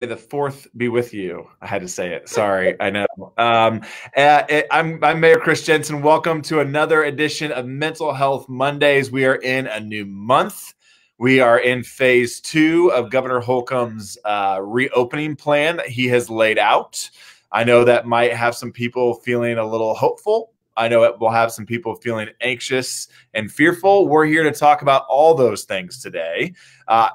the fourth be with you. I had to say it. Sorry, I know. I'm Mayor Chris Jenson. Welcome to another edition of Mental Health Mondays. We are in a new month. We are in phase 2 of Governor Holcomb's reopening plan that he has laid out. I know that might have some people feeling a little hopeful. I know it will have some people feeling anxious and fearful. We're here to talk about all those things today.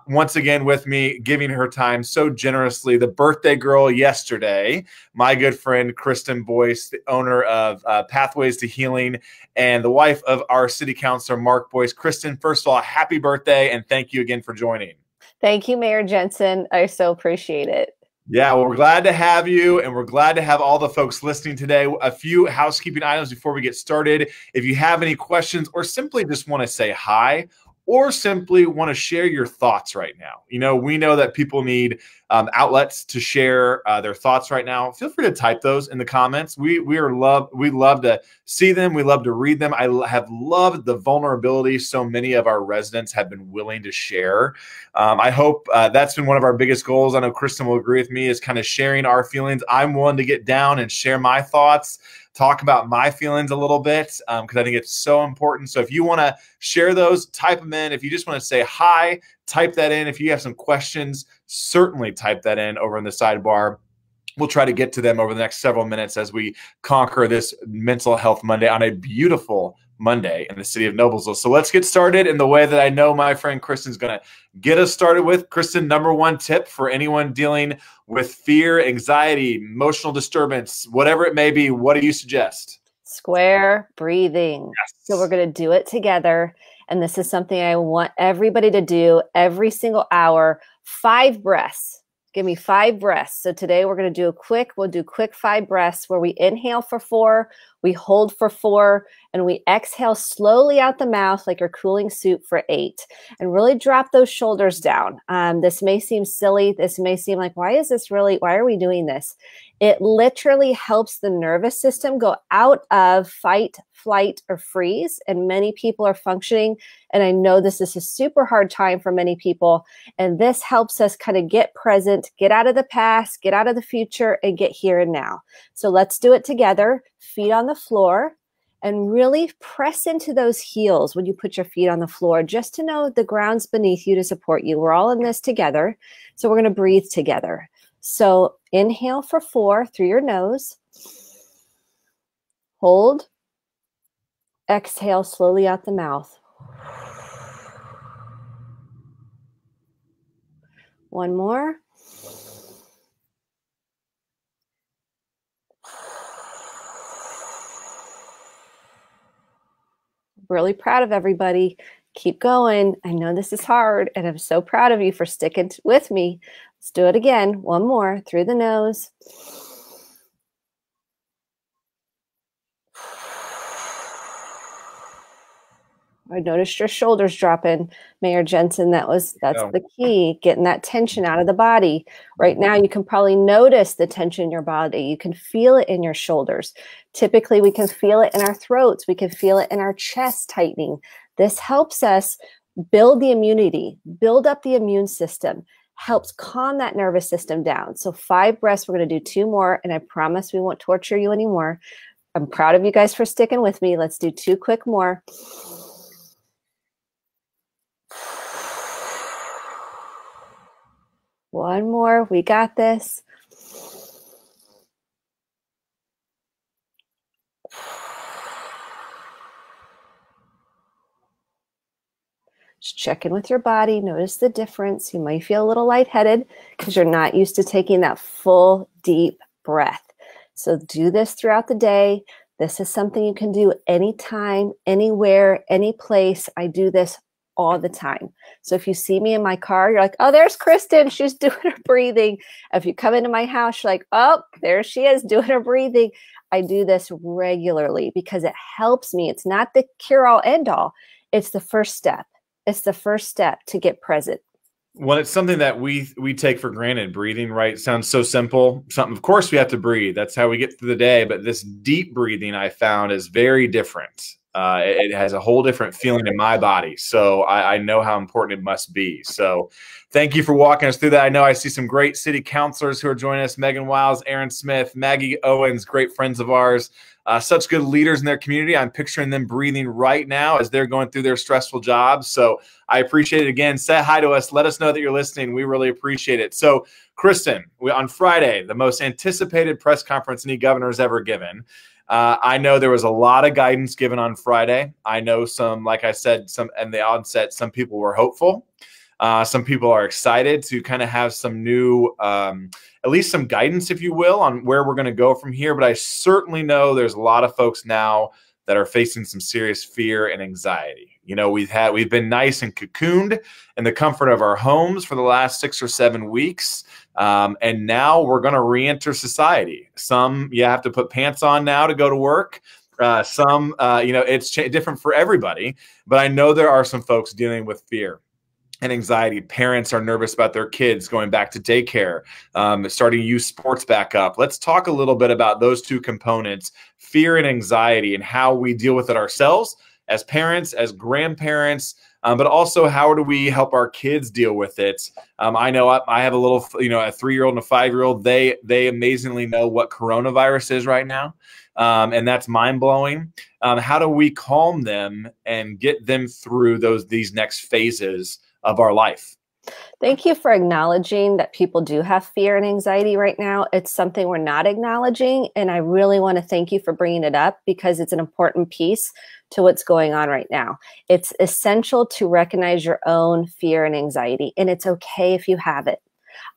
Once again, with me, giving her time so generously, the birthday girl yesterday, my good friend Kristen Boice, the owner of Pathways to Healing, and the wife of our city councilor, Mark Boice. Kristen, first of all, happy birthday, and thank you again for joining. Thank you, Mayor Jenson. I so appreciate it. Yeah, well, we're glad to have you, and we're glad to have all the folks listening today. A few housekeeping items before we get started. If you have any questions or simply just want to say hi or simply want to share your thoughts right now. You know, we know that people need outlets to share their thoughts right now. Feel free to type those in the comments. We love to see them. We love to read them. I have loved the vulnerability so many of our residents have been willing to share. I hope that's been one of our biggest goals. I know Kristen will agree with me, is kind of sharing our feelings. I'm willing to get down and share my thoughts, talk about my feelings a little bit, because I think it's so important. So if you want to share those, type them in. If you just want to say hi, type that in. If you have some questions, certainly type that in over in the sidebar. We'll try to get to them over the next several minutes as we conquer this Mental Health Monday on a beautiful Monday in the city of Noblesville. So let's get started in the way that I know my friend Kristen's going to get us started with. Kristen, number one tip for anyone dealing with fear, anxiety, emotional disturbance, whatever it may be, what do you suggest? Square breathing. Yes. So we're going to do it together. And this is something I want everybody to do every single hour. 5 breaths. Give me 5 breaths. So today we're going to do we'll do quick 5 breaths where we inhale for 4, we hold for 4, and we exhale slowly out the mouth like you're cooling soup for 8. And really drop those shoulders down. This may seem silly. This may seem like, why are we doing this? It literally helps the nervous system go out of fight, flight, or freeze. And many people are functioning. And I know this is a super hard time for many people. And this helps us kind of get present, get out of the past, get out of the future, and get here and now. So let's do it together. Feet on the floor. And really press into those heels when you put your feet on the floor, just to know the ground's beneath you to support you. We're all in this together. So we're going to breathe together. So inhale for 4 through your nose. Hold. Exhale slowly out the mouth. One more. Really proud of everybody. Keep going. I know this is hard, and I'm so proud of you for sticking with me. Let's do it again. One more through the nose. I noticed your shoulders dropping, Mayor Jenson. That's the key, getting that tension out of the body. Right now, you can probably notice the tension in your body. You can feel it in your shoulders. Typically, we can feel it in our throats. We can feel it in our chest tightening. This helps us build the immunity, build up the immune system, helps calm that nervous system down. So 5 breaths, we're going to do 2 more, and I promise we won't torture you anymore. I'm proud of you guys for sticking with me. Let's do 2 quick more. One more. We got this. Just check in with your body. Notice the difference. You might feel a little lightheaded because you're not used to taking that full, deep breath. So do this throughout the day. This is something you can do anytime, anywhere, any place. I do this all the time. So if you see me in my car, you're like, oh, there's Kristen. She's doing her breathing. If you come into my house, you're like, oh, there she is doing her breathing. I do this regularly because it helps me. It's not the cure-all, end-all. It's the first step. It's the first step to get present. Well, it's something that we take for granted. Breathing, right? Sounds so simple. Something, of course, we have to breathe. That's how we get through the day. But this deep breathing, I found, is very different. It has a whole different feeling in my body. So I know how important it must be. So thank you for walking us through that. I know I see some great city councilors who are joining us: Megan Wiles, Aaron Smith, Maggie Owens, great friends of ours, such good leaders in their community. I'm picturing them breathing right now as they're going through their stressful jobs. So I appreciate it. Again, say hi to us. Let us know that you're listening. We really appreciate it. So Kristen, on Friday, the most anticipated press conference any governor has ever given. I know there was a lot of guidance given on Friday. I know some, like I said, some in the onset, some people were hopeful. Some people are excited to kind of have some new, at least some guidance, if you will, on where we're going to go from here. But I certainly know there's a lot of folks now that are facing some serious fear and anxiety. You know, we've been nice and cocooned in the comfort of our homes for the last 6 or 7 weeks. And now we're going to re-enter society. Some, you have to put pants on now to go to work. Some, it's different for everybody. But I know there are some folks dealing with fear and anxiety. Parents are nervous about their kids going back to daycare, starting youth sports back up. Let's talk a little bit about those two components, fear and anxiety, and how we deal with it ourselves as parents, as grandparents, but also how do we help our kids deal with it? I know I have a little, a 3-year-old and a 5-year-old. They amazingly know what coronavirus is right now. And that's mind blowing. How do we calm them and get them through these next phases of our life? Thank you for acknowledging that people do have fear and anxiety right now. It's something we're not acknowledging. And I really want to thank you for bringing it up because it's an important piece to what's going on right now. It's essential to recognize your own fear and anxiety. And it's okay if you have it.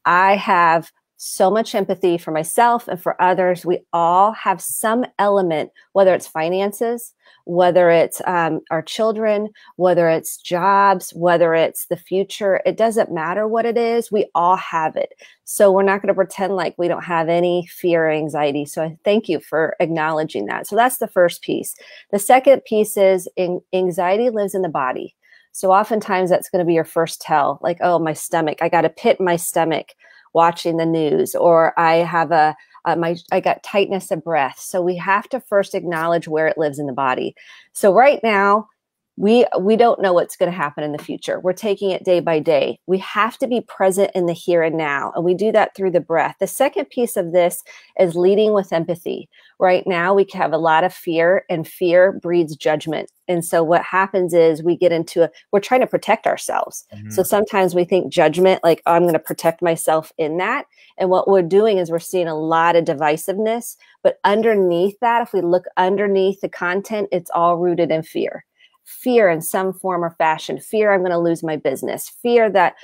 I have so much empathy for myself and for others. We all have some element, whether it's finances, whether it's our children, whether it's jobs, whether it's the future. It doesn't matter what it is. We all have it. So we're not going to pretend like we don't have any fear or anxiety. So I thank you for acknowledging that. So that's the first piece. The second piece is anxiety lives in the body. So oftentimes that's going to be your first tell, like, oh, my stomach, I got a pit in my stomach watching the news, or I have I got tightness of breath. So we have to first acknowledge where it lives in the body. So right now, we don't know what's going to happen in the future. We're taking it day by day. We have to be present in the here and now. And we do that through the breath. The second piece of this is leading with empathy. Right now, we have a lot of fear, and fear breeds judgment. And so what happens is we get into we're trying to protect ourselves. Mm-hmm. So sometimes we think judgment, like, oh, I'm going to protect myself in that. And what we're doing is we're seeing a lot of divisiveness. But underneath that, if we look underneath the content, it's all rooted in fear. Fear in some form or fashion, fear I'm going to lose my business, fear that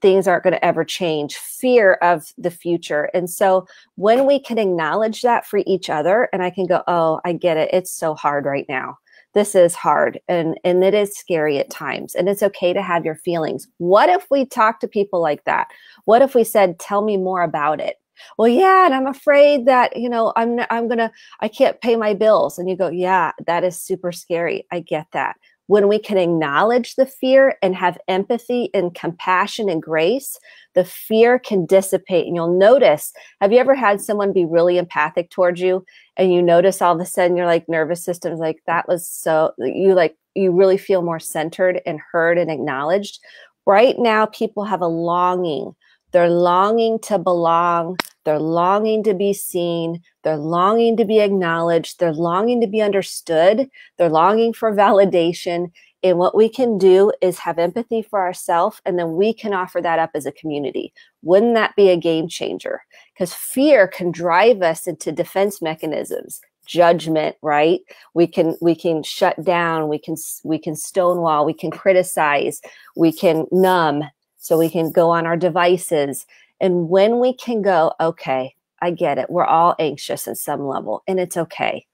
things aren't going to ever change, fear of the future. And so when we can acknowledge that for each other, and I can go, oh, I get it. It's so hard right now. This is hard and it is scary at times. And it's okay to have your feelings. What if we talk to people like that? What if we said, tell me more about it? Well, yeah, and I'm afraid that, I can't pay my bills. And you go, yeah, that is super scary. I get that. When we can acknowledge the fear and have empathy and compassion and grace, the fear can dissipate. And you'll notice, have you ever had someone be really empathic towards you and you notice all of a sudden your nervous system's like, that was so, you really feel more centered and heard and acknowledged. Right now, people have a longing. They're longing to belong. They're longing to be seen. They're longing to be acknowledged. They're longing to be understood. They're longing for validation. And what we can do is have empathy for ourselves, and then we can offer that up as a community. Wouldn't that be a game changer? Because fear can drive us into defense mechanisms. Judgment, right? We can shut down. We can stonewall. We can criticize. We can numb. So we can go on our devices. And when we can go, okay, I get it. We're all anxious at some level, and it's okay.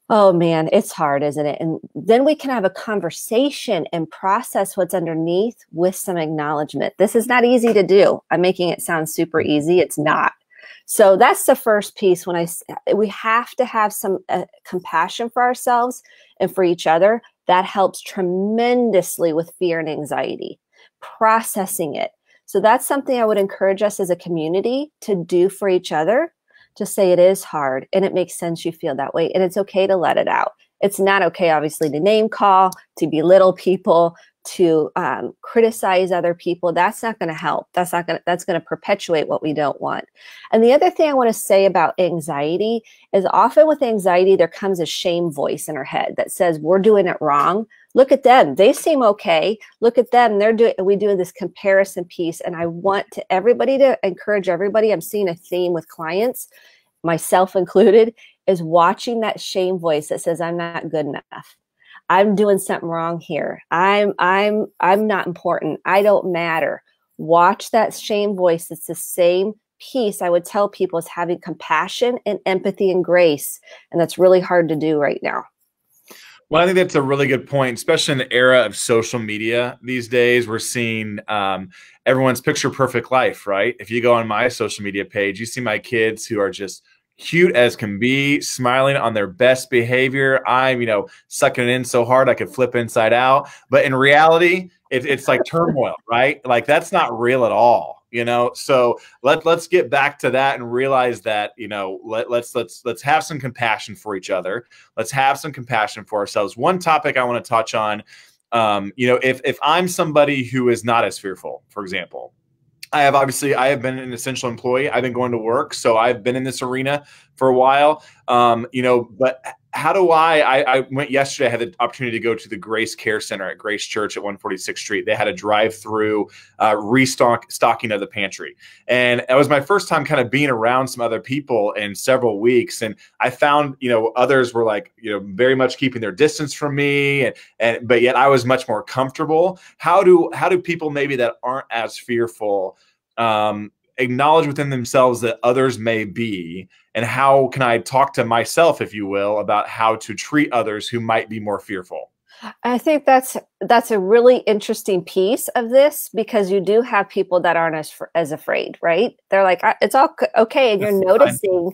Oh man, it's hard, isn't it? And then we can have a conversation and process what's underneath with some acknowledgement. This is not easy to do. I'm making it sound super easy. It's not. So that's the first piece. We have to have some compassion for ourselves and for each other. That helps tremendously with fear and anxiety. Processing it. So that's something I would encourage us as a community to do for each other, to say it is hard and it makes sense you feel that way and it's okay to let it out. It's not okay, obviously, to name call, to belittle people, to criticize other people. That's not going to help. That's going to perpetuate what we don't want. And the other thing I want to say about anxiety is often with anxiety, there comes a shame voice in our head that says we're doing it wrong. Look at them. They seem okay. Look at them. We do this comparison piece. And I want everybody to encourage everybody. I'm seeing a theme with clients, myself included, is watching that shame voice that says, I'm not good enough. I'm doing something wrong here. I'm not important. I don't matter. Watch that shame voice. It's the same piece I would tell people is having compassion and empathy and grace. And that's really hard to do right now. Well, I think that's a really good point, especially in the era of social media these days. We're seeing everyone's picture perfect life, right? If you go on my social media page, you see my kids who are just cute as can be, smiling on their best behavior. I'm, sucking it in so hard I could flip inside out. But in reality, it's like turmoil, right? Like that's not real at all, So let's get back to that and realize that, let's have some compassion for each other. Let's have some compassion for ourselves. One topic I want to touch on, if I'm somebody who is not as fearful, for example, I have been an essential employee. I've been going to work. So I've been in this arena for a while, but how do I went yesterday, I had the opportunity to go to the Grace Care Center at Grace Church at 146th Street. They had a drive-through restocking of the pantry. And that was my first time kind of being around some other people in several weeks. And I found, others were like, very much keeping their distance from me. But yet I was much more comfortable. How do people maybe that aren't as fearful acknowledge within themselves that others may be, and how can I talk to myself, if you will, about how to treat others who might be more fearful? I think that's a really interesting piece of this, because you do have people that aren't as afraid, right? They're like, it's all okay. And you're noticing,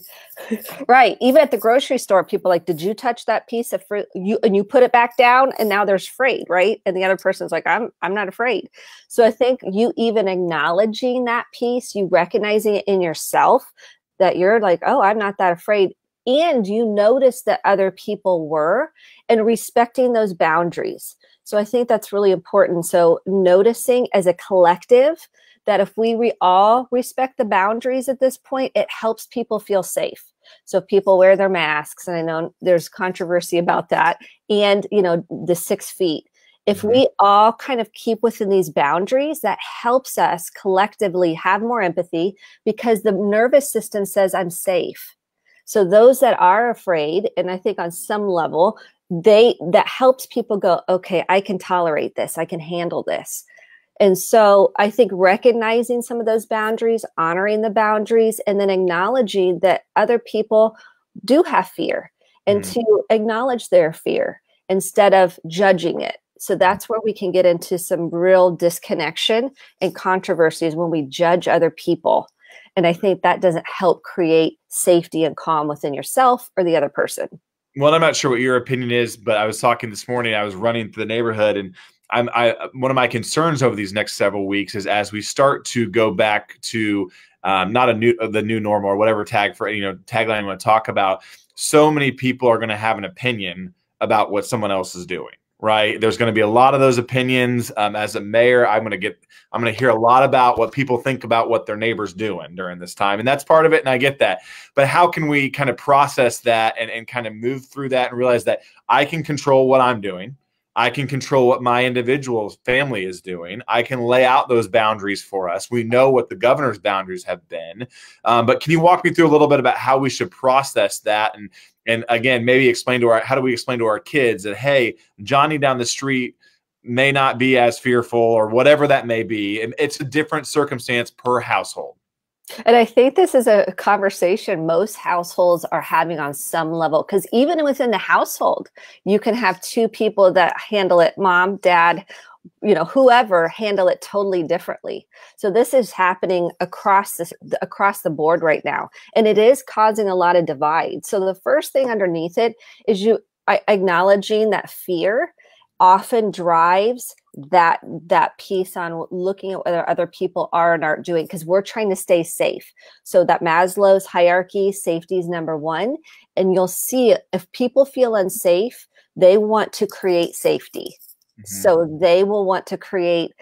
right? Even at the grocery store, people are like, did you touch that piece of fruit? And you put it back down, and now there's afraid, right? And the other person's like, I'm not afraid. So I think you even acknowledging that piece, you recognizing it in yourself that you're like, oh, I'm not that afraid. And you notice that other people were, and respecting those boundaries. So I think that's really important. So noticing as a collective that if we all respect the boundaries at this point, it helps people feel safe. So people wear their masks, and I know there's controversy about that, and the 6 feet. If we all kind of keep within these boundaries, that helps us collectively have more empathy, because the nervous system says I'm safe. So those that are afraid, and I think on some level, that helps people go, okay, I can tolerate this. I can handle this. And so I think recognizing some of those boundaries, honoring the boundaries, and then acknowledging that other people do have fear, and to acknowledge their fear instead of judging it. So that's where we can get into some real disconnection and controversies when we judge other people. And I think that doesn't help create safety and calm within yourself or the other person. Well, I'm not sure what your opinion is, but I was talking this morning, I was running through the neighborhood, and one of my concerns over these next several weeks is as we start to go back to the new normal, or whatever tagline you want to talk about, so many people are going to have an opinion about what someone else is doing. Right. There's going to be a lot of those opinions. As a mayor, I'm going to hear a lot about what people think about what their neighbor's doing during this time. And that's part of it. And I get that. But how can we kind of process that and kind of move through that and realize that I can control what I'm doing? I can control what my individual family is doing. I can lay out those boundaries for us. We know what the governor's boundaries have been. But can you walk me through a little bit about how we should process that? And again, maybe how do we explain to our kids that, hey, Johnny down the street may not be as fearful, or whatever that may be. And it's a different circumstance per household. And I think this is a conversation most households are having on some level, because even within the household, you can have two people that handle it, mom, dad, whoever, handle it totally differently. So this is happening across the board right now, and it is causing a lot of divide. So the first thing underneath it is acknowledging that fear often drives that piece on looking at whether other people are and aren't doing, because we're trying to stay safe. So that Maslow's hierarchy, safety is number one. And you'll see if people feel unsafe, They want to create safety. So they will want to create,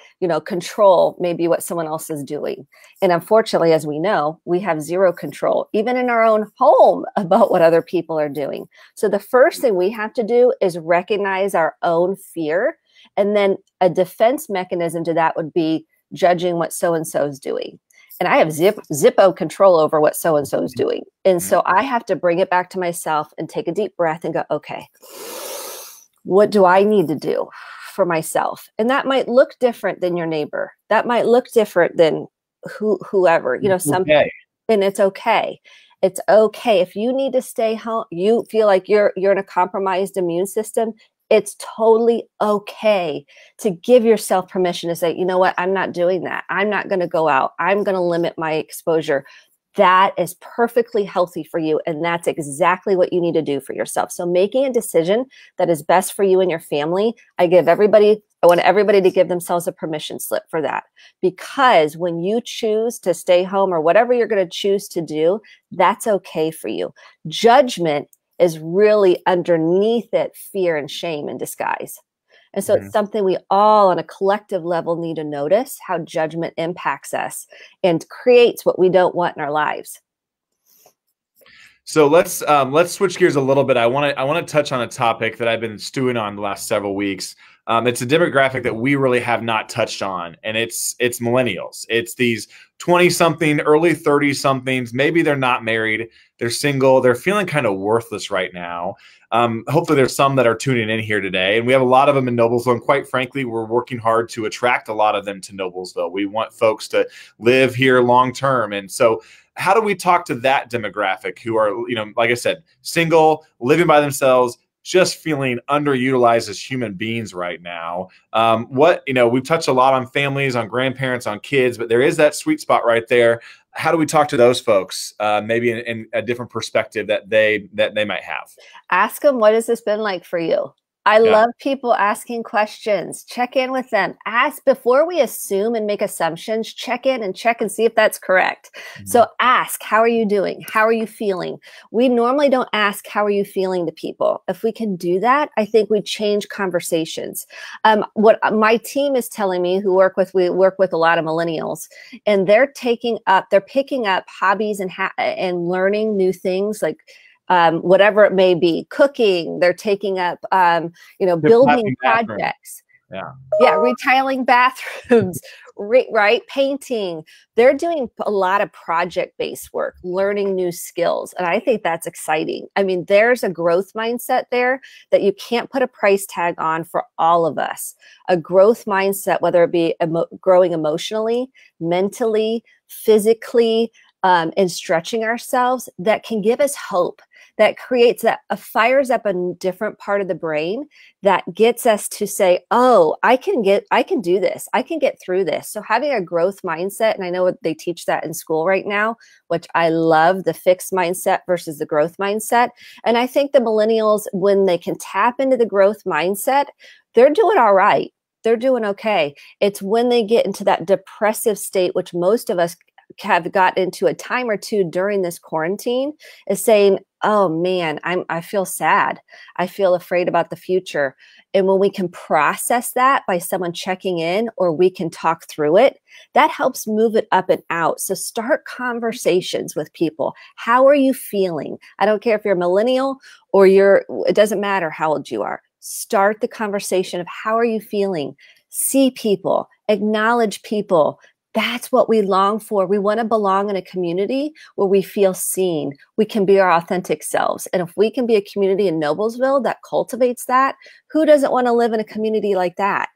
control maybe what someone else is doing. And unfortunately, as we know, we have zero control, even in our own home, about what other people are doing. So the first thing we have to do is recognize our own fear. And then a defense mechanism to that would be judging what so-and-so is doing. And I have zippo control over what so-and-so is doing. And so I have to bring it back to myself and take a deep breath and go, okay, what do I need to do for myself? And that might look different than your neighbor. That might look different than whoever, and it's okay. It's okay. If you need to stay home, you feel like you're in a compromised immune system, it's totally okay to give yourself permission to say, you know what, I'm not doing that. I'm not going to go out. I'm going to limit my exposure. That is perfectly healthy for you. And that's exactly what you need to do for yourself. So making a decision that is best for you and your family, I want everybody to give themselves a permission slip for that. Because when you choose to stay home or whatever you're going to choose to do, that's okay for you. Judgment is really underneath it, fear and shame in disguise. And so it's something we all on a collective level need to notice, how judgment impacts us and creates what we don't want in our lives. So let's switch gears a little bit. I want to touch on a topic that I've been stewing on the last several weeks. It's a demographic that we really have not touched on, and it's millennials. It's these 20-something, early 30-somethings. Maybe they're not married, they're single, they're feeling kind of worthless right now. Hopefully there's some that are tuning in here today, and we have a lot of them in Noblesville. And quite frankly, we're working hard to attract a lot of them to Noblesville. We want folks to live here long term, and so how do we talk to that demographic who are, like I said, single, living by themselves, just feeling underutilized as human beings right now? We've touched a lot on families, on grandparents, on kids, but there is that sweet spot right there. How do we talk to those folks, maybe in a different perspective that they might have? Ask them, what has this been like for you? I love people asking questions. Check in with them. Ask before we assume and make assumptions. Check in and see if that's correct. So ask, how are you doing? How are you feeling? We normally don't ask, how are you feeling to people. If we can do that, I think we change conversations. What my team is telling me, we work with a lot of millennials, and they're picking up hobbies and learning new things, like whatever it may be, cooking. They're taking up, building projects. Retiling bathrooms, right? Painting. They're doing a lot of project-based work, learning new skills. And I think that's exciting. I mean, there's a growth mindset there that you can't put a price tag on for all of us. A growth mindset, whether it be growing emotionally, mentally, physically, and stretching ourselves, that can give us hope, that creates fires up a different part of the brain that gets us to say, oh, I can do this. I can get through this. So having a growth mindset, and I know they teach that in school right now, which I love, the fixed mindset versus the growth mindset. And I think the millennials, when they can tap into the growth mindset, they're doing all right. They're doing okay. It's when they get into that depressive state, which most of us have got into a time or two during this quarantine, is saying, oh man, I feel sad. I feel afraid about the future. And when we can process that by someone checking in, or we can talk through it, that helps move it up and out. So start conversations with people. How are you feeling? I don't care if you're a millennial or it doesn't matter how old you are. Start the conversation of how are you feeling? See people, acknowledge people. That's what we long for. We want to belong in a community where we feel seen. We can be our authentic selves. And if we can be a community in Noblesville that cultivates that, who doesn't want to live in a community like that?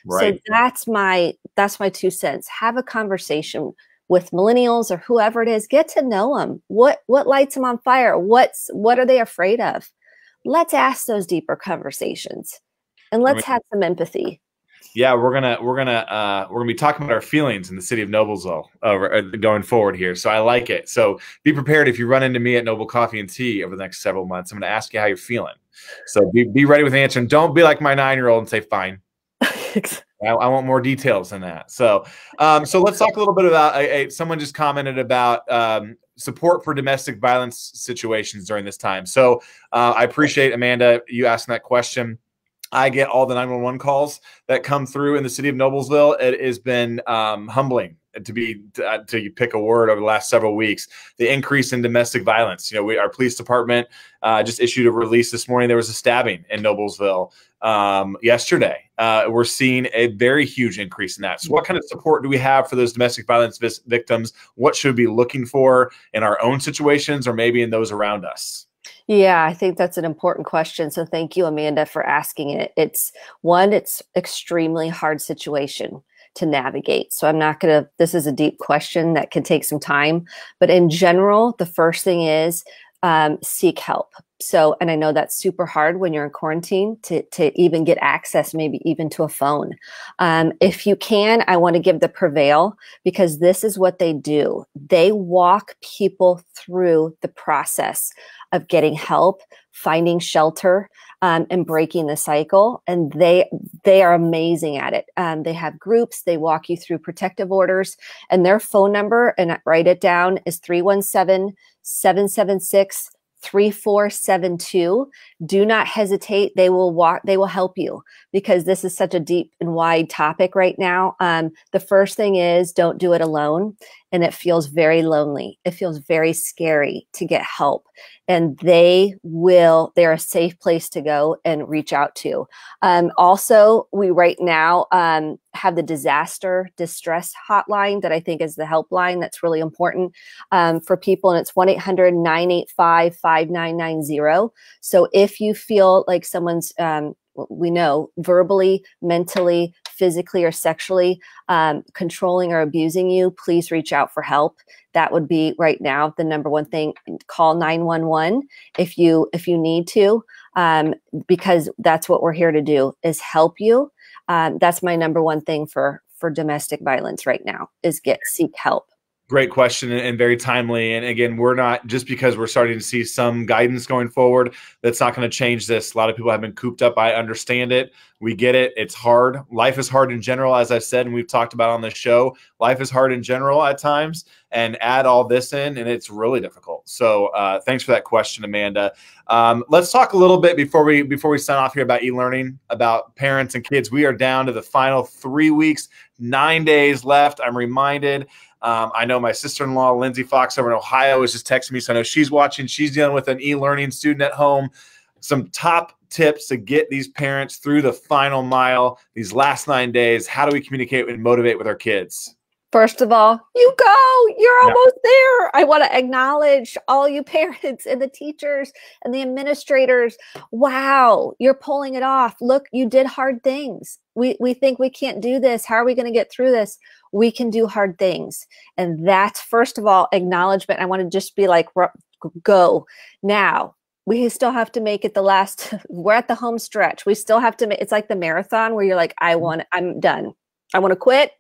Right. So that's my 2 cents. Have a conversation with millennials or whoever it is. Get to know them. What lights them on fire? What are they afraid of? Let's ask those deeper conversations, and let's have some empathy. Yeah, we're gonna be talking about our feelings in the city of Noblesville going forward here. So I like it. So be prepared if you run into me at Noble Coffee and Tea over the next several months. I'm going to ask you how you're feeling. So be ready with an answer, and don't be like my 9-year-old and say fine. I want more details than that. So let's talk a little bit about someone just commented about support for domestic violence situations during this time. So I appreciate, Amanda, you asking that question. I get all the 911 calls that come through in the city of Noblesville. It has been humbling to pick a word over the last several weeks. The increase in domestic violence. Our police department just issued a release this morning. There was a stabbing in Noblesville yesterday. We're seeing a very huge increase in that. So what kind of support do we have for those domestic violence victims? What should we be looking for in our own situations or maybe in those around us? Yeah, I think that's an important question. So thank you, Amanda, for asking it. It's extremely hard situation to navigate. So this is a deep question that can take some time, but in general, the first thing is seek help. So, and I know that's super hard when you're in quarantine to even get access, maybe even to a phone. If you can, I want to give the Prevail, because this is what they do. They walk people through the process of getting help, finding shelter, and breaking the cycle. And they are amazing at it. They have groups, they walk you through protective orders, and their phone number, and I write it down, is 317-776-3472. Do not hesitate. They will help you, because this is such a deep and wide topic right now. The first thing is, don't do it alone. And it feels very lonely. It feels very scary to get help. And they're a safe place to go and reach out to. Also, we right now have the disaster distress hotline that I think is the helpline that's really important for people. And it's 1-800-985-5990. So if you feel like someone's, we know, verbally, mentally, physically, or sexually controlling or abusing you, please reach out for help. That would be right now the number one thing. Call 911 if you need to, because that's what we're here to do, is help you. That's my number one thing for domestic violence right now, is seek help. Great question, and very timely. And again, we're not, just because we're starting to see some guidance going forward, that's not going to change this. A lot of people have been cooped up. I understand it. We get it. It's hard. Life is hard in general, as I've said, and we've talked about on this show. Life is hard in general at times, and add all this in, and it's really difficult. So thanks for that question, Amanda. Let's talk a little bit before we sign off here about e-learning, about parents and kids. We are down to the final 3 weeks, 9 days left. I'm reminded. I know my sister-in-law, Lindsay Fox, over in Ohio, is just texting me. So I know she's watching. She's dealing with an e-learning student at home. Some top tips to get these parents through the final mile, these last 9 days. How do we communicate and motivate with our kids? First of all, you're almost there. I want to acknowledge all you parents and the teachers and the administrators. Wow, you're pulling it off. Look, you did hard things. We think we can't do this. How are we going to get through this? We can do hard things. And that's, first of all, acknowledgement. I want to just be like, go. Now, we still have to make it we're at the home stretch. We still have to it's like the marathon where you're like, I'm done. I want to quit.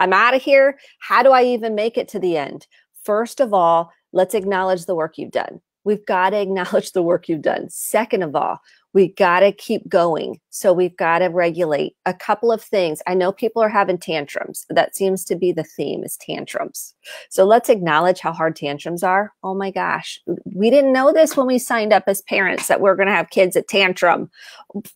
I'm out of here. How do I even make it to the end? First of all, let's acknowledge the work you've done. We've got to acknowledge the work you've done. Second of all, we got to keep going. So we've got to regulate a couple of things. I know people are having tantrums. That seems to be the theme, is tantrums. So let's acknowledge how hard tantrums are. Oh my gosh. We didn't know this when we signed up as parents, that we're going to have kids at tantrum.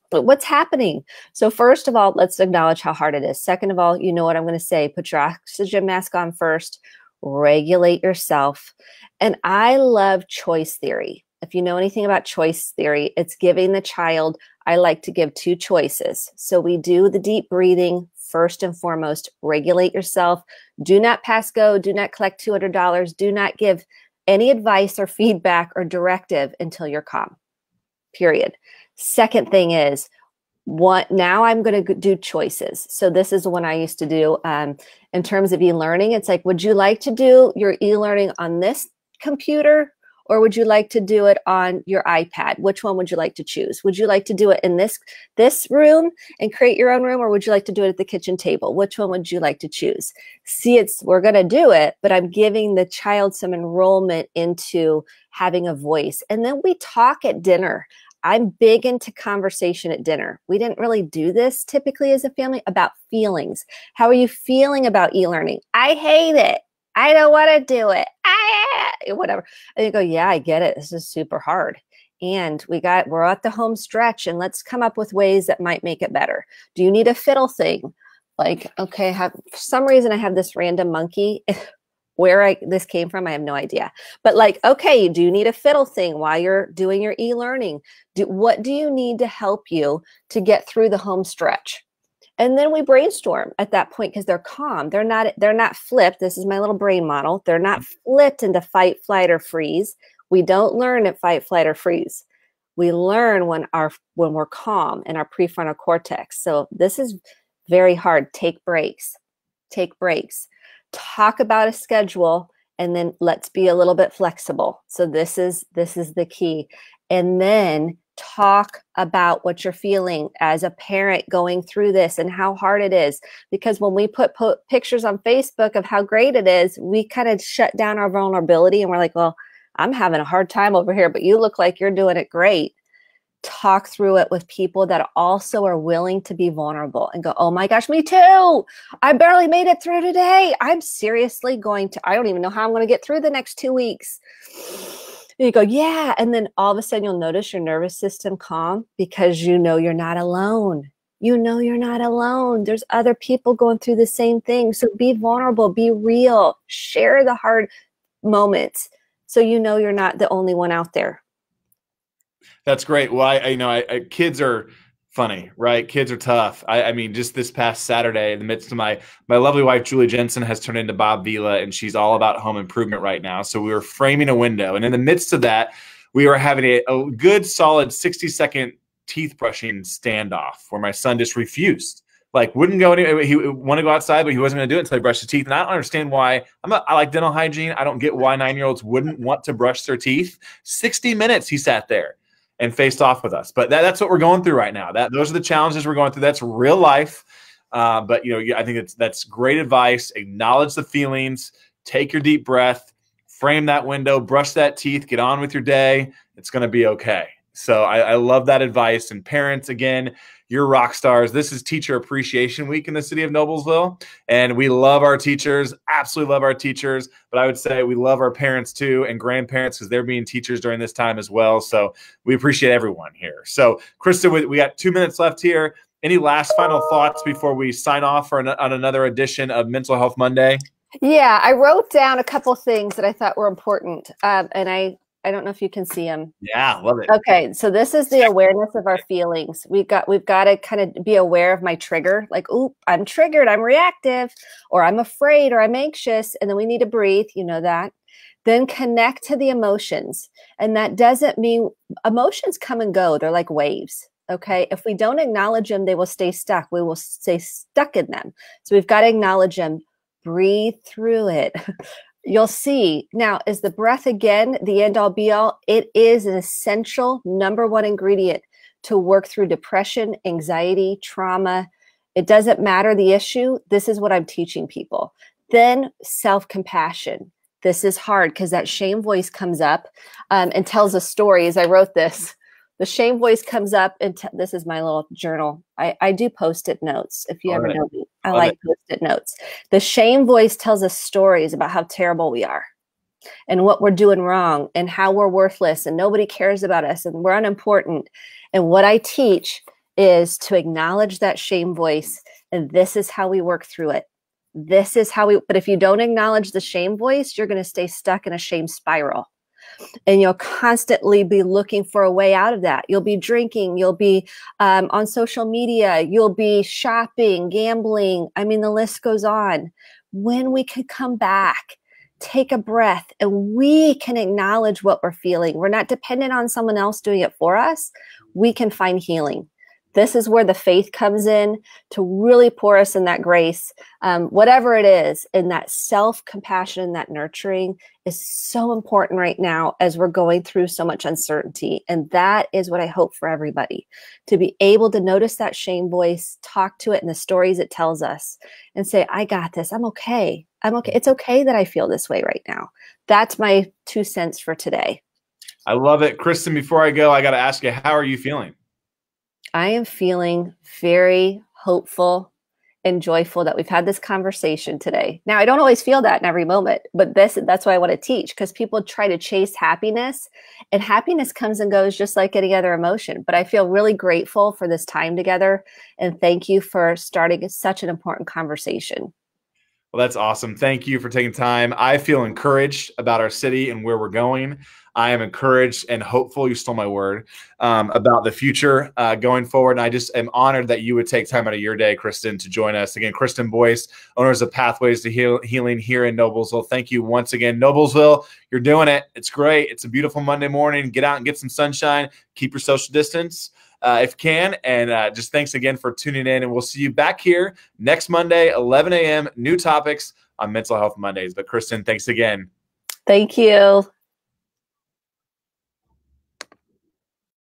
But what's happening? So first of all, let's acknowledge how hard it is. Second of all, you know what I'm going to say, put your oxygen mask on first, regulate yourself. And I love choice theory. If you know anything about choice theory, it's giving the child, I like to give 2 choices. So we do the deep breathing. First and foremost, regulate yourself. Do not pass go. Do not collect $200. Do not give any advice or feedback or directive until you're calm, period. Second thing is, now I'm going to do choices. So this is the one I used to do in terms of e-learning. It's like, would you like to do your e-learning on this computer, or would you like to do it on your iPad? Which one would you like to choose? Would you like to do it in this room and create your own room, or would you like to do it at the kitchen table? Which one would you like to choose? See, we're going to do it, but I'm giving the child some enrollment into having a voice. And then we talk at dinner. I'm big into conversation at dinner. We didn't really do this typically as a family, about feelings. How are you feeling about e-learning? I hate it. I don't want to do it. I whatever. And you go, yeah, I get it. This is super hard. And we're at the home stretch, and let's come up with ways that might make it better. Do you need a fiddle thing? Like, okay, for some reason I have this random monkey. Where this came from, I have no idea. But like, okay, do you need a fiddle thing while you're doing your e-learning? What do you need to help you to get through the home stretch? And then we brainstorm at that point because they're calm. They're not flipped. This is my little brain model. They're not flipped into fight, flight, or freeze. We don't learn at fight, flight, or freeze. We learn when we're calm in our prefrontal cortex. So this is very hard. Take breaks. Take breaks. Talk about a schedule, and then let's be a little bit flexible. So this is the key. And then talk about what you're feeling as a parent going through this and how hard it is. Because when we put pictures on Facebook of how great it is, we kind of shut down our vulnerability, and we're like, well, I'm having a hard time over here, but you look like you're doing it great. Talk through it with people that also are willing to be vulnerable and go, oh my gosh, me too. I barely made it through today. I'm seriously I don't even know how I'm going to get through the next 2 weeks. And you go, yeah. And then all of a sudden you'll notice your nervous system calm because you know you're not alone. You know you're not alone. There's other people going through the same thing. So be vulnerable, be real, share the hard moments. So you know you're not the only one out there. That's great. Well, kids are funny, right? Kids are tough. I mean, just this past Saturday, in the midst of my lovely wife, Julie Jenson, has turned into Bob Vila, and she's all about home improvement right now. So we were framing a window. And in the midst of that, we were having a good, solid 60-second teeth brushing standoff where my son just refused. Like, wouldn't go anywhere. He wanted to go outside, but he wasn't going to do it until he brushed his teeth. And I don't understand why. I like dental hygiene. I don't get why 9-year-olds wouldn't want to brush their teeth. 60 minutes he sat there and faced off with us. But that's what we're going through right now. Those are the challenges we're going through. That's real life. But I think that's great advice. Acknowledge the feelings. Take your deep breath. Frame that window. Brush that teeth. Get on with your day. It's going to be okay. So I love that advice. And parents, again, you're rock stars. This is Teacher Appreciation Week in the city of Noblesville, and we love our teachers, absolutely love our teachers, but I would say we love our parents too and grandparents because they're being teachers during this time as well. So we appreciate everyone here. So Kristen, we got 2 minutes left here. Any last final thoughts before we sign off on another edition of Mental Health Monday? Yeah, I wrote down a couple things that I thought were important, and I don't know if you can see them. Yeah, love it. Okay, so this is the awareness of our feelings. We've got to kind of be aware of my trigger. Like, ooh, I'm triggered, I'm reactive, or I'm afraid, or I'm anxious, and then we need to breathe. You know that. Then connect to the emotions, and that doesn't mean emotions come and go. They're like waves. Okay, if we don't acknowledge them, they will stay stuck. We will stay stuck in them. So we've got to acknowledge them. Breathe through it. You'll see. Now, is the breath, again, the end-all be-all? It is an essential #1 ingredient to work through depression, anxiety, trauma. It doesn't matter the issue. This is what I'm teaching people. Then self-compassion. This is hard because that shame voice comes up and tells us stories. I wrote this. The shame voice comes up, and this is my little journal. I do Post-it notes. If you ever know me, I like Post-it notes. The shame voice tells us stories about how terrible we are and what we're doing wrong and how we're worthless and nobody cares about us and we're unimportant. And what I teach is to acknowledge that shame voice, and this is how we work through it. This is how but if you don't acknowledge the shame voice, you're going to stay stuck in a shame spiral. And you'll constantly be looking for a way out of that. You'll be drinking. You'll be on social media. You'll be shopping, gambling. I mean, the list goes on. When we can come back, take a breath, and we can acknowledge what we're feeling. We're not dependent on someone else doing it for us. We can find healing. This is where the faith comes in to really pour us in that grace, whatever it is, and that self-compassion, that nurturing is so important right now as we're going through so much uncertainty. And that is what I hope for everybody, to be able to notice that shame voice, talk to it and the stories it tells us, and say, I got this. I'm okay. I'm okay. It's okay that I feel this way right now. That's my 2 cents for today. I love it. Kristen, before I go, I got to ask you, how are you feeling? I am feeling very hopeful and joyful that we've had this conversation today. Now, I don't always feel that in every moment, but that's why I want to teach, because people try to chase happiness, and happiness comes and goes just like any other emotion. But I feel really grateful for this time together, and thank you for starting such an important conversation. Well, that's awesome. Thank you for taking time. I feel encouraged about our city and where we're going. I am encouraged and hopeful, you stole my word, about the future going forward. And I just am honored that you would take time out of your day, Kristen, to join us. Again, Kristen Boice, owners of Pathways to Healing here in Noblesville. Thank you once again. Noblesville, you're doing it. It's great. It's a beautiful Monday morning. Get out and get some sunshine. Keep your social distance if you can. And just thanks again for tuning in. And we'll see you back here next Monday, 11 a.m., new topics on Mental Health Mondays. But Kristen, thanks again. Thank you.